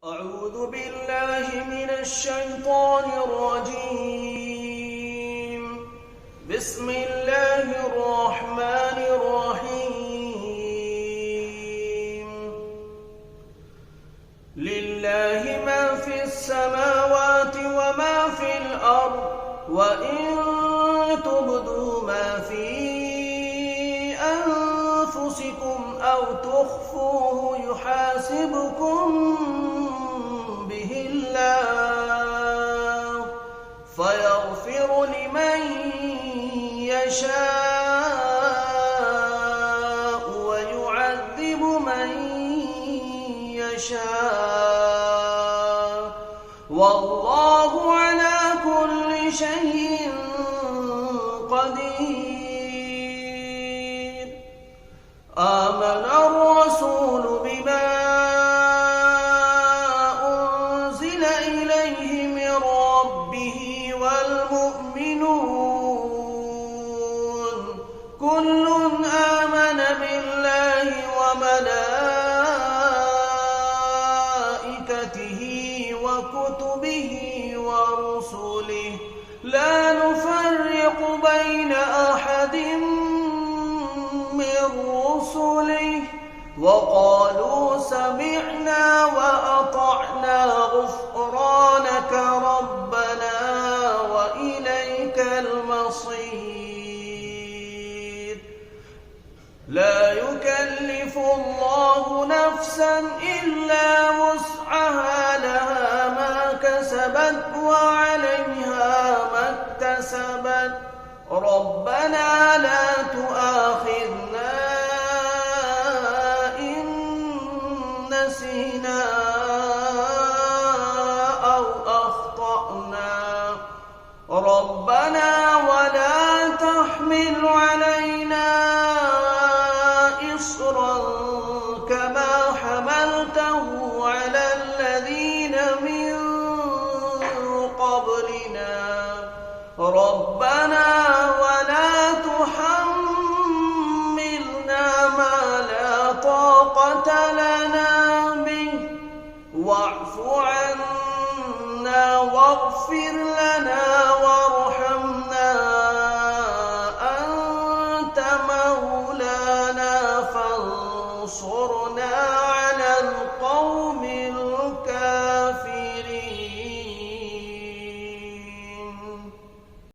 أعوذ بالله من الشيطان الرجيم. بسم الله الرحمن الرحيم. لله ما في السماوات وما في الأرض، وإن تبدوا ما في أنفسكم أو تخفوه يحاسبكم به الله، فيغفر لمن يشاء ويعذب من يشاء، والله على كل شيء قدير. آمن الرسول بما أنزل إليه من ربه والمؤمنون، كل آمن بالله وملائكته وكتبه ورسله، لا نفرق بين أحد من رسله، وقالوا سمعنا وأطعنا غفرانك ربنا وإليك المصير. لا يكلف الله نفسا إلا وسعها، لها ما كسبت وعليها ما اكتسبت، ربنا لا تؤاخذنا إن نسينا أو أخطأنا، ربنا ولا تحمل علينا إصرا كما حملته على الذين من قبلنا، ربنا ولا تحملنا ما لا طاقة لنا به، واعف عنا واغفر لنا وارحمنا، أنت مولانا فانصرنا